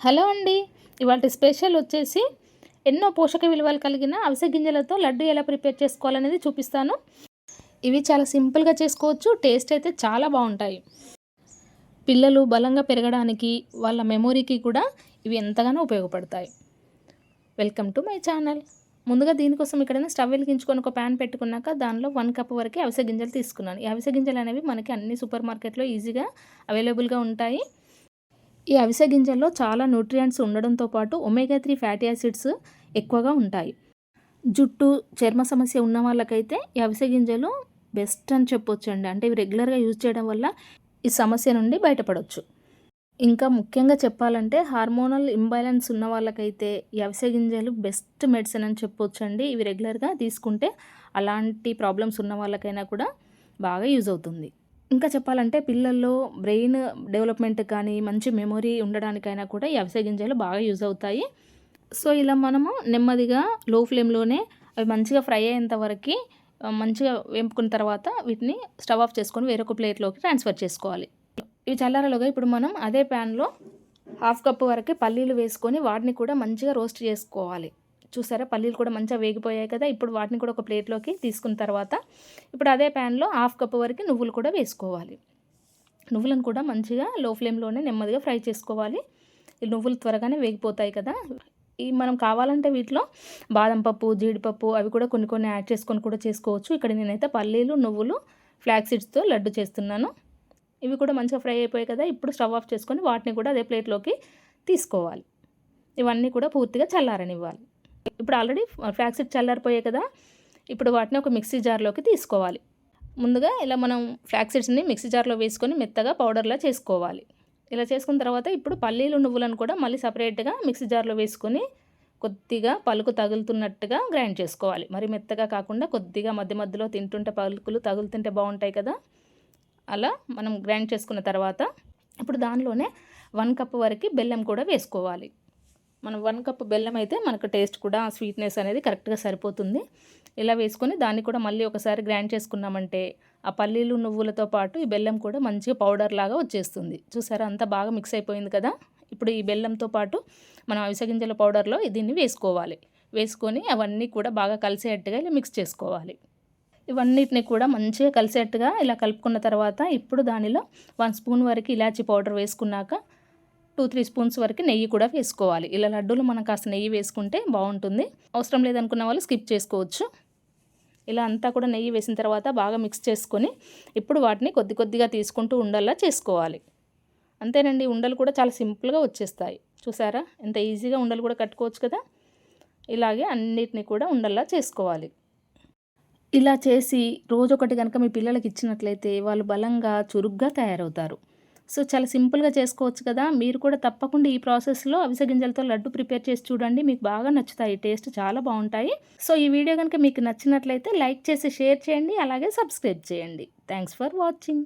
Hello అండి. ఇవాల్టి special వచ్చేసి ఎన్నో పోషక విలువలు కలిగిన అవిసె గింజలతో లడ్డు ఎలా ప్రిపేర్ చేసుకోవాలనేది చూపిస్తాను. ఇవి చాలా సింపుల్‌గా చేసుకోవచ్చు. టేస్ట్ అయితే చాలా బావుంటాయి. పిల్లలు బలంగా పెరగడానికి, వాళ్ళ మెమొరీకి కూడా ఇవి ఎంతగానో ఉపయోగపడతాయి. Welcome to my channel. ముందుగా దీనికోసం ఇక్కడైనా స్టవ్ వెలిగించుకొని ఒక ప్యాన్ పెట్టుకున్నాక దానిలో 1 కప్ వరకే అవిసె గింజలు తీసుకున్నాను. ఈ అవిసె గింజలు అనేవి మనకి అన్ని సూపర్ మార్కెట్‌లో ఈజీగా అవైలబుల్‌గా ఉంటాయి. ఈ అవిసె గింజల్లో చాలా న్యూట్రియంట్స్ ఉండడంతో పాటు ఒమేగా 3 ఫ్యాటీ యాసిడ్స్ ఎక్కువగా ఉంటాయి. జుట్టు, చర్మ సమస్య ఉన్న వాళ్ళకైతే ఈ అవిసె గింజలు బెస్ట్ అని చెప్పొచ్చండి. అంటే ఇవి రెగ్యులర్‌గా యూజ్ చేయడం వల్ల ఈ సమస్య నుండి బయటపడొచ్చు. ఇంకా ముఖ్యంగా చెప్పాలంటే హార్మోనల్ ఇంబాలెన్స్ ఉన్న వాళ్ళకైతే ఈ అవిసె గింజలు బెస్ట్ మెడిసిన్ అని చెప్పొచ్చండి. ఇవి రెగ్యులర్‌గా తీసుకుంటే అలాంటి ప్రాబ్లమ్స్ ఉన్న వాళ్ళకైనా కూడా బాగా యూజ్ అవుతుంది. ఇంకా చెప్పాలంటే పిల్లల్లో బ్రెయిన్ డెవలప్మెంట్ కానీ మంచి మెమొరీ ఉండడానికైనా కూడా ఈ అవిసె గింజలు బాగా యూజ్ అవుతాయి. సో ఇలా మనము నెమ్మదిగా లో ఫ్లేమ్లోనే అవి మంచిగా ఫ్రై అయ్యేంత వరకు మంచిగా వేపుకున్న తర్వాత వీటిని స్టవ్ ఆఫ్ చేసుకొని వేరొక ప్లేట్లోకి ట్రాన్స్ఫర్ చేసుకోవాలి. ఇవి చల్లారలోగా ఇప్పుడు మనం అదే ప్యాన్లో 1/2 కప్పు వరకు పల్లీలు వేసుకొని వాటిని కూడా మంచిగా రోస్ట్ చేసుకోవాలి. చూసారా, పల్లీలు కూడా మంచిగా వేగిపోయాయి కదా. ఇప్పుడు వాటిని కూడా ఒక ప్లేట్లోకి తీసుకున్న తర్వాత ఇప్పుడు అదే ప్యాన్లో 1/2 కప్పు వరకు నువ్వులు కూడా వేసుకోవాలి. నువ్వులను కూడా మంచిగా లో ఫ్లేమ్లోనే నెమ్మదిగా ఫ్రై చేసుకోవాలి. ఈ నువ్వులు త్వరగానే వేగిపోతాయి కదా. ఈ మనం కావాలంటే వీటిలో బాదం పప్పు, జీడిపప్పు అవి కూడా కొన్ని కొన్ని యాడ్ చేసుకొని కూడా చేసుకోవచ్చు. ఇక్కడ నేనైతే పల్లీలు, నువ్వులు, ఫ్లాక్స్ సీడ్స్తో లడ్డు చేస్తున్నాను. ఇవి కూడా మంచిగా ఫ్రై అయిపోయాయి కదా. ఇప్పుడు స్టవ్ ఆఫ్ చేసుకొని వాటిని కూడా అదే ప్లేట్లోకి తీసుకోవాలి. ఇవన్నీ కూడా పూర్తిగా చల్లారనివ్వాలి. ఇప్పుడు ఆల్రెడీ ఫ్లాక్స్ సీడ్స్ చల్లారిపోయాయి కదా. ఇప్పుడు వాటిని ఒక మిక్సీ జార్లోకి తీసుకోవాలి. ముందుగా ఇలా మనం ఫ్లాక్స్ సీడ్స్ని మిక్సీ జార్లో వేసుకొని మెత్తగా పౌడర్లా చేసుకోవాలి. ఇలా చేసుకున్న తర్వాత ఇప్పుడు పల్లీలు, నువ్వులను కూడా మళ్ళీ సపరేట్గా మిక్సీ జార్లో వేసుకొని కొద్దిగా పలుకు తగులుతున్నట్టుగా గ్రైండ్ చేసుకోవాలి. మరి మెత్తగా కాకుండా కొద్దిగా మధ్య మధ్యలో తింటుంటే పలుకులు తగులుతుంటే బాగుంటాయి కదా. అలా మనం గ్రైండ్ చేసుకున్న తర్వాత ఇప్పుడు దానిలోనే 1 కప్ వరకు బెల్లం కూడా వేసుకోవాలి. మనం 1 కప్ బెల్లం అయితే మనకు టేస్ట్ కూడా స్వీట్నెస్ అనేది కరెక్ట్గా సరిపోతుంది. ఇలా వేసుకొని దాన్ని కూడా మళ్ళీ ఒకసారి గ్రైండ్ చేసుకున్నామంటే ఆ పల్లీలు, నువ్వులతో పాటు ఈ బెల్లం కూడా మంచిగా పౌడర్ లాగా వచ్చేస్తుంది. చూసారా, అంతా బాగా మిక్స్ అయిపోయింది కదా. ఇప్పుడు ఈ బెల్లంతో పాటు మనం అవిసె గింజల పౌడర్లో దీన్ని వేసుకోవాలి. వేసుకొని అవన్నీ కూడా బాగా కలిసేట్టుగా ఇలా మిక్స్ చేసుకోవాలి. ఇవన్నిటిని కూడా మంచిగా కలిసేట్టుగా ఇలా కలుపుకున్న తర్వాత ఇప్పుడు దానిలో 1 స్పూన్ వరకు ఇలాచీ పౌడర్ వేసుకున్నాక 2-3 స్పూన్స్ వరకు నెయ్యి కూడా వేసుకోవాలి. ఇలా లడ్డూలు మనం కాస్త నెయ్యి వేసుకుంటే బాగుంటుంది. అవసరం లేదనుకున్న వాళ్ళు స్కిప్ చేసుకోవచ్చు. ఇలా అంతా కూడా నెయ్యి వేసిన తర్వాత బాగా మిక్స్ చేసుకొని ఇప్పుడు వాటిని కొద్ది కొద్దిగా తీసుకుంటూ ఉండల్లా చేసుకోవాలి. అంతేనండి, ఉండలు కూడా చాలా సింపుల్గా వచ్చేస్తాయి. చూసారా ఎంత ఈజీగా ఉండలు కూడా కట్టుకోవచ్చు కదా. ఇలాగే అన్నిటిని కూడా ఉండల్లా చేసుకోవాలి. ఇలా చేసి రోజొకటి కనుక మీ పిల్లలకి ఇచ్చినట్లయితే వాళ్ళు బలంగా, చురుగ్గా తయారవుతారు. సో చాలా సింపుల్గా చేసుకోవచ్చు కదా. మీరు కూడా తప్పకుండా ఈ ప్రాసెస్లో అవిసె గింజలతో లడ్డు ప్రిపేర్ చేసి చూడండి. మీకు బాగా నచ్చుతాయి. టేస్ట్ చాలా బాగుంటాయి. సో ఈ వీడియో కనుక మీకు నచ్చినట్లయితే లైక్ చేసి షేర్ చేయండి. అలాగే సబ్స్క్రైబ్ చేయండి. Thanks for watching.